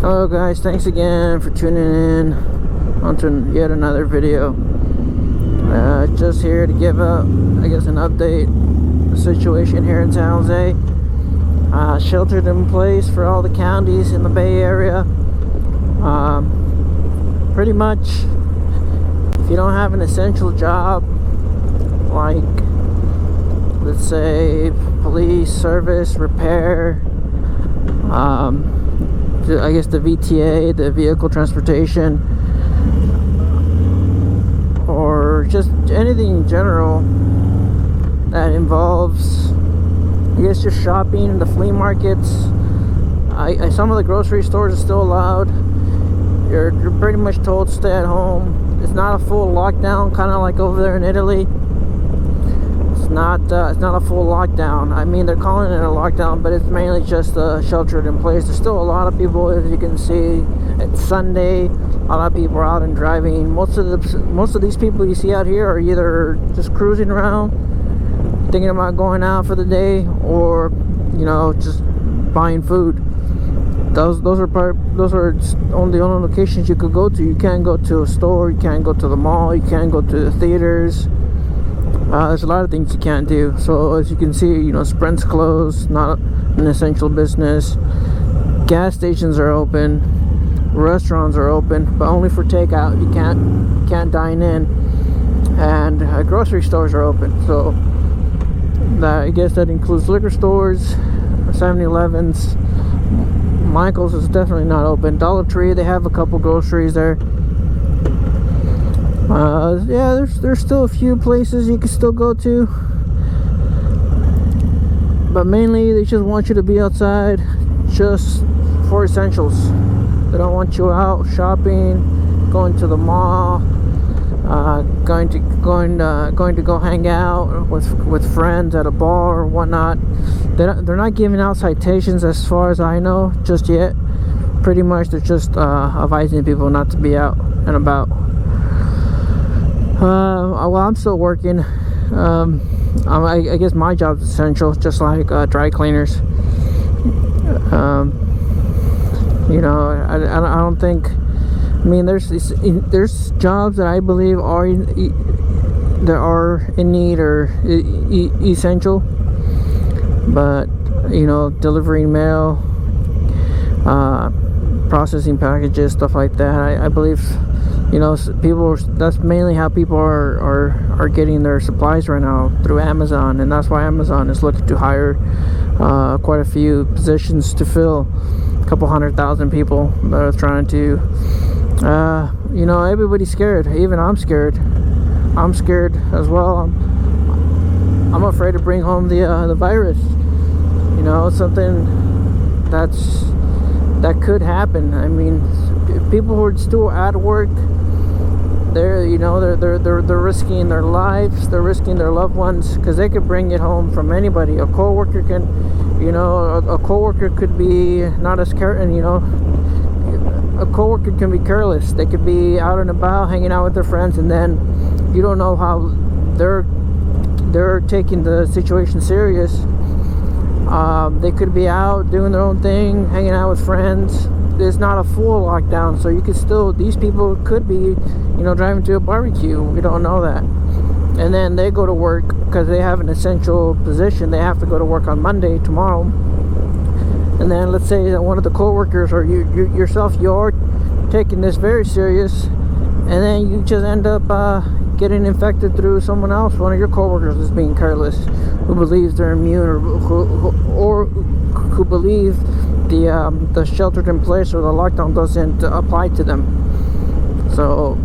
Hello guys, thanks again for tuning in onto yet another video. Just here to give an update the situation here in San Jose. Sheltered in place for all the counties in the Bay Area. Pretty much, if you don't have an essential job, like let's say police, service, repair, I guess the VTA, the vehicle transportation, or just anything in general that involves, I guess, just shopping, the flea markets. Some of the grocery stores are still allowed. You're pretty much told to stay at home. It's not a full lockdown, kind of like over there in Italy. It's not a full lockdown. I mean, they're calling it a lockdown, but it's mainly just sheltered in place. There's still a lot of people, as you can see. It's Sunday. A lot of people are out and driving. Most of these people you see out here are either just cruising around, thinking about going out for the day, or just buying food. Those are the only locations you could go to. You can't go to a store. You can't go to the mall. You can't go to the theaters. There's a lot of things you can't do. So as you can see, Sprint's closed, not an essential business. Gas stations are open, restaurants are open, but only for takeout. You can't dine in, and grocery stores are open. So I guess that includes liquor stores, 7-Elevens. Michael's is definitely not open. Dollar Tree, they have a couple groceries there. Yeah, there's still a few places you can still go to, but mainly they just want you to be outside just for essentials. They don't want you out shopping, going to the mall, going to go hang out with friends at a bar or whatnot. They're not giving out citations as far as I know just yet. Pretty much they're just advising people not to be out and about. Well, I'm still working. I guess my job's essential, just like dry cleaners. I don't think. I mean, there's jobs that I believe are in need or essential, but delivering mail, processing packages, stuff like that. I believe. That's mainly how people are getting their supplies right now, through Amazon, and that's why Amazon is looking to hire quite a few positions to fill. A couple 100,000 people that are trying to. Everybody's scared. Even I'm scared. I'm scared as well. I'm afraid to bring home the virus. Something that could happen. I mean, people who are still at work, they're risking their lives, they're risking their loved ones, because they could bring it home from anybody. A coworker can, a coworker could be not as a coworker can be careless. They could be out and about, hanging out with their friends, and then you don't know how they're taking the situation serious. They could be out doing their own thing, hanging out with friends. It's not a full lockdown, so you could still, these people could be, driving to a barbecue. We don't know that. And then they go to work because they have an essential position. They have to go to work on Monday, tomorrow. And then let's say that one of the co-workers or yourself, you're taking this very serious, and then you just end up getting infected through someone else. One of your co-workers is being careless, who believes they're immune, or who believe the sheltered in place or the lockdown doesn't apply to them. So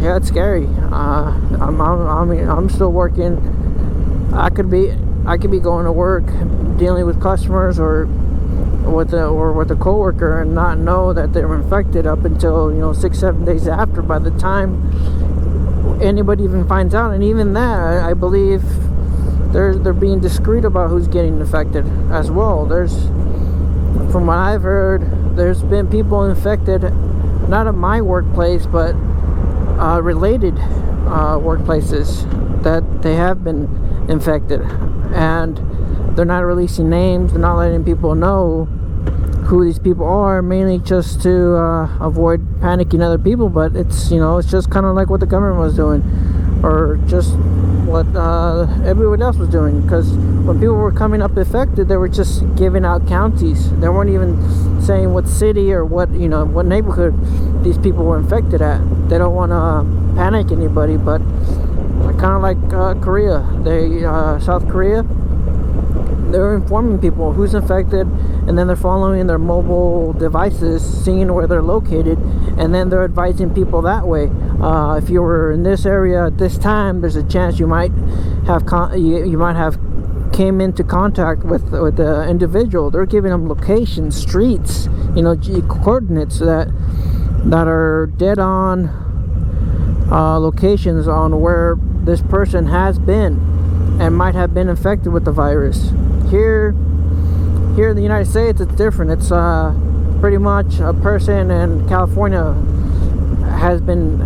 yeah, it's scary. I'm still working. I could be going to work, dealing with customers or with a coworker, and not know that they're infected up until 6-7 days after, by the time anybody even finds out. And even that, I believe they're being discreet about who's getting infected as well. From what I've heard, there's been people infected, not at my workplace, but related workplaces, that they have been infected, and they're not releasing names. They're not letting people know who these people are, mainly just to avoid panicking other people. But it's, you know, it's just kind of like what the government was doing, or just what everyone else was doing. Because when people were coming up affected, they were just giving out counties. They weren't even saying what city or what, you know, what neighborhood these people were infected at. They don't want to panic anybody. But kind of like Korea, South Korea, they're informing people who's infected, and then they're following their mobile devices, seeing where they're located, and then they're advising people that way. If you were in this area at this time, there's a chance you might have came into contact with the individual. They're giving them locations, streets, you know, coordinates that are dead on locations on where this person has been and might have been infected with the virus. Here in the United States, it's different. It's pretty much a person in California has been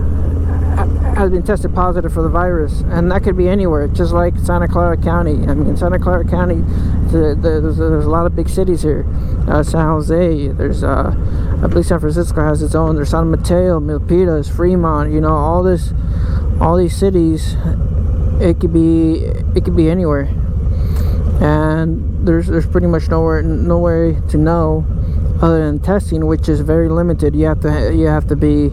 tested positive for the virus, and that could be anywhere, just like Santa Clara County. I mean, Santa Clara County, there's a lot of big cities here. San Jose, there's I believe San Francisco has its own. There's San Mateo, Milpitas, Fremont. You know, all these cities. It could be anywhere, and there's pretty much no way to know other than testing, which is very limited. You have to be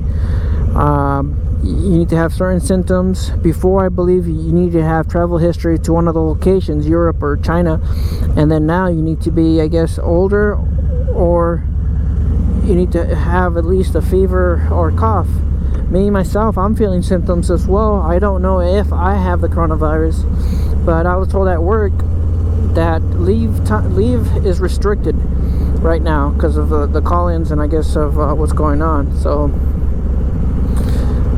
you need to have certain symptoms. Before, I believe you need to have travel history to one of the locations, Europe or China, and then now you need to be, I guess, older, or you need to have at least a fever or cough. Me, myself, I'm feeling symptoms as well. I don't know if I have the coronavirus, but I was told at work that leave is restricted right now because of the call-ins and I guess of what's going on. So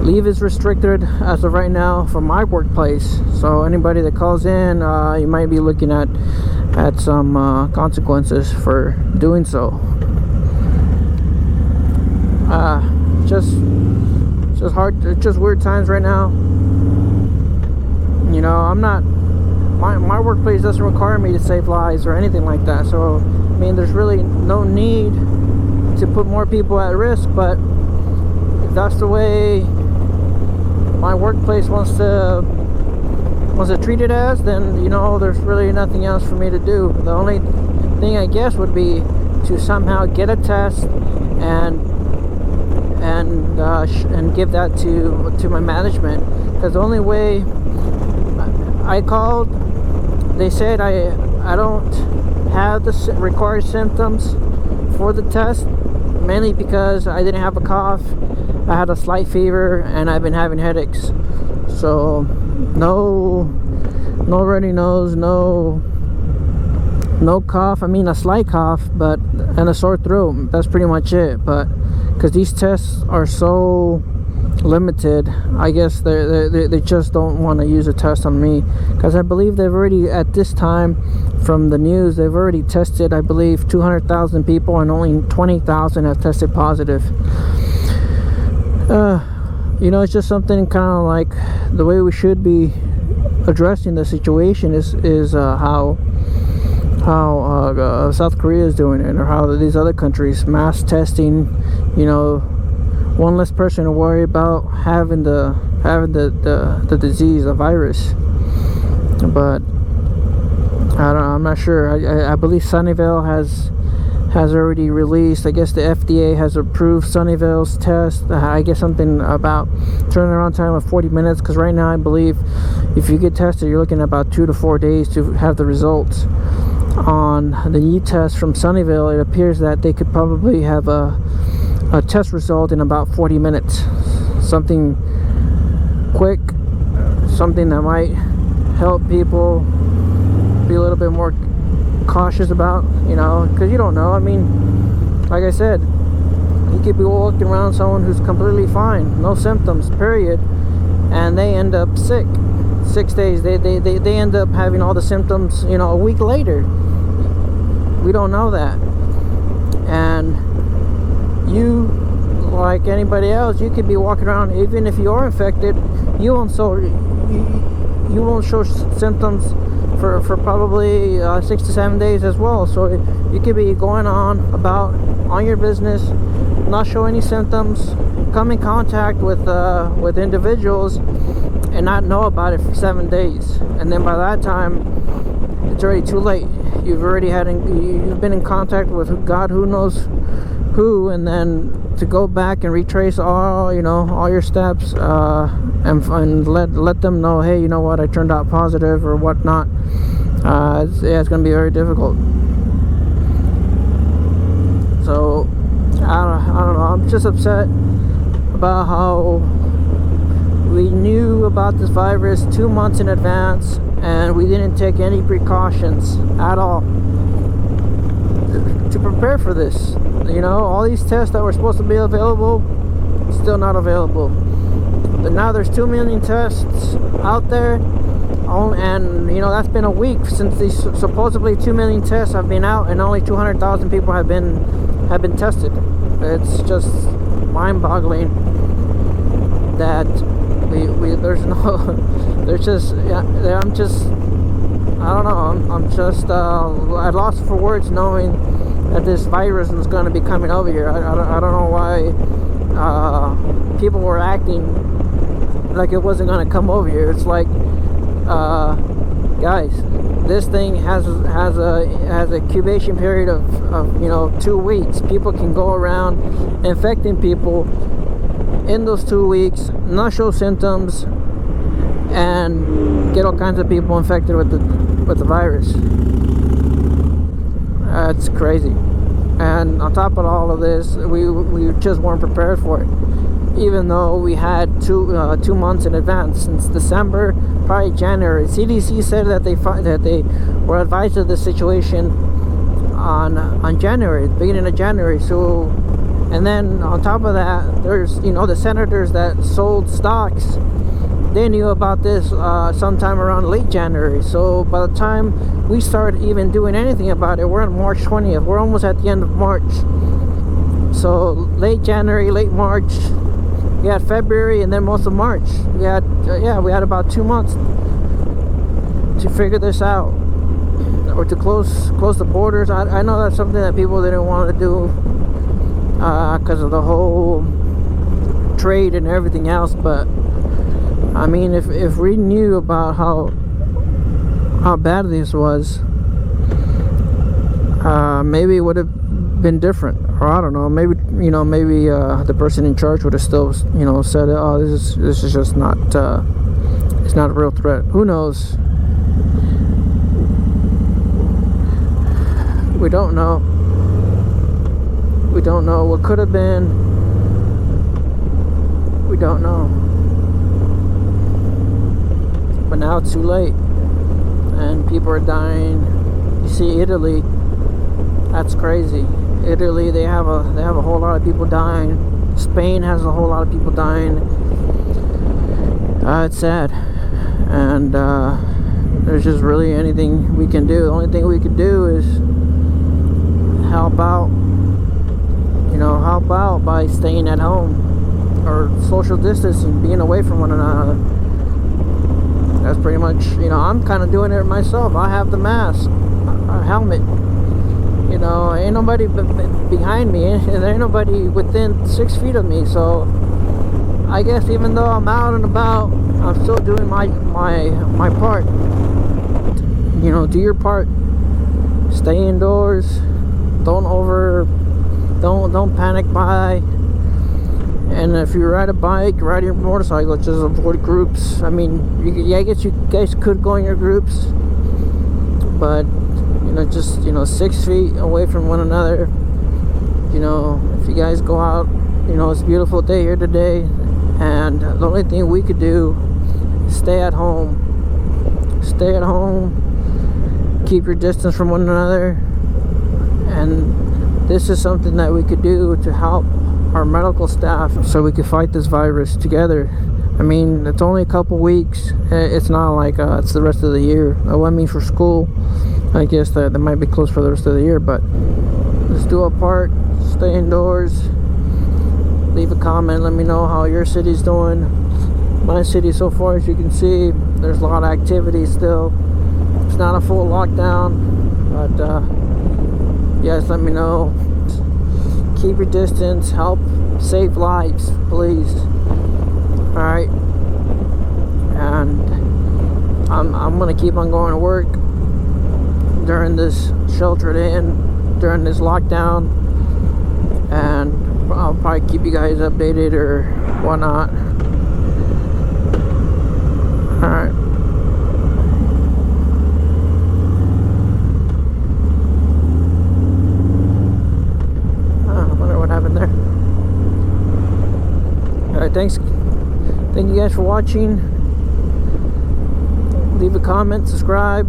leave is restricted as of right now for my workplace. So anybody that calls in, you might be looking at some consequences for doing so. Just hard, just weird times right now. You know, I'm not, my workplace doesn't require me to save lives or anything like that. So, I mean, there's really no need to put more people at risk. But if that's the way my workplace wants to treat it as, then, you know, there's really nothing else for me to do. The only thing, I guess, would be to somehow get a test and give that to my management, because the only way I called, they said I don't have the required symptoms for the test, mainly because I didn't have a cough, I had a slight fever, and I've been having headaches. So no runny nose, no cough. I mean, a slight cough, but and a sore throat. That's pretty much it. But because these tests are so limited, I guess they just don't want to use a test on me, because I believe they've already, at this time, from the news, they've already tested, I believe, 200,000 people, and only 20,000 have tested positive. You know, it's just something kind of like the way we should be addressing the situation is how South Korea is doing it, or how these other countries, mass testing. You know, one less person to worry about having the disease, the virus. But I don't know, I'm not sure. I believe Sunnyvale has already released, I guess the FDA has approved Sunnyvale's test. I guess something about turnaround time of 40 minutes, because right now I believe if you get tested, you're looking at about 2 to 4 days to have the results. On the new test from Sunnyvale, it appears that they could probably have a test result in about 40 minutes. Something quick, something that might help people be a little bit more cautious about, you know, because you don't know. I mean, like I said, you could be walking around someone who's completely fine, no symptoms, period, and they end up sick. 6 days, they end up having all the symptoms, you know, a week later. We don't know that. And you, like anybody else, you could be walking around, even if you are infected, you won't show symptoms for probably 6 to 7 days as well. So you could be going on your business, not show any symptoms, come in contact with individuals and not know about it for 7 days, and then by that time it's already too late. You've been in contact with God who knows who, and then to go back and retrace all your steps, and let them know, hey, you know what, I turned out positive or whatnot. It's going to be very difficult. So I don't know, I'm just upset about how we knew about this virus 2 months in advance and we didn't take any precautions at all to prepare for this. All these tests that were supposed to be available, still not available. But now there's 2 million tests out there, and that's been a week since these supposedly 2 million tests have been out, and only 200,000 people have been tested. It's just mind-boggling that I don't know. I'm just at loss for words knowing that this virus is going to be coming over here. I don't know why people were acting like it wasn't going to come over here. It's like, guys, this thing has a incubation period of 2 weeks. People can go around infecting people in those 2 weeks, not show symptoms, and get all kinds of people infected with the virus. It's crazy. And on top of all of this, we just weren't prepared for it, even though we had 2 months in advance, since December, probably January. CDC said that they were advised of the situation on January, the beginning of January. So, and then on top of that, there's the senators that sold stocks. They knew about this sometime around late January. So by the time we started even doing anything about it, we're on March 20th. We're almost at the end of March. So late January, late March, we had February, and then most of March. We had about 2 months to figure this out, or to close the borders. I know that's something that people didn't want to do because of the whole trade and everything else, but I mean, if we knew about how bad this was, maybe it would have been different. Or I don't know, maybe the person in charge would have still said, oh, this is just not it's not a real threat. Who knows? We don't know. We don't know what could have been. We don't know. But now it's too late, and people are dying. You see Italy, that's crazy. Italy, they have a whole lot of people dying. Spain has a whole lot of people dying. It's sad, and there's just really anything we can do. The only thing we can do is help out. Help out by staying at home or social distancing, being away from one another. That's pretty much, I'm kind of doing it myself. I have the mask, a helmet. Ain't nobody behind me, and there ain't nobody within 6 feet of me. So I guess even though I'm out and about, I'm still doing my part. Do your part. Stay indoors. Don't panic buy. And if you ride a bike, ride your motorcycle, just avoid groups. I mean, I guess you guys could go in your groups, but just 6 feet away from one another. If you guys go out, it's a beautiful day here today, and the only thing we could do is stay at home. Stay at home. Keep your distance from one another, and this is something that we could do to help our medical staff so we could fight this virus together. I mean, it's only a couple weeks. It's not like it's the rest of the year. I mean, for school, I guess that might be closed for the rest of the year, but let's do our part. Stay indoors. Leave a comment. Let me know how your city's doing. My city, so far as you can see, there's a lot of activity still. It's not a full lockdown, but you guys let me know. Keep your distance. Help save lives, please. All right, and I'm gonna keep on going to work during this sheltered in, during this lockdown, and I'll probably keep you guys updated or whatnot. All right. I wonder what happened there. All right, thank you guys for watching. Leave a comment, subscribe,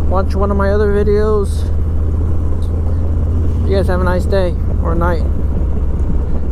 watch one of my other videos. You guys have a nice day or night.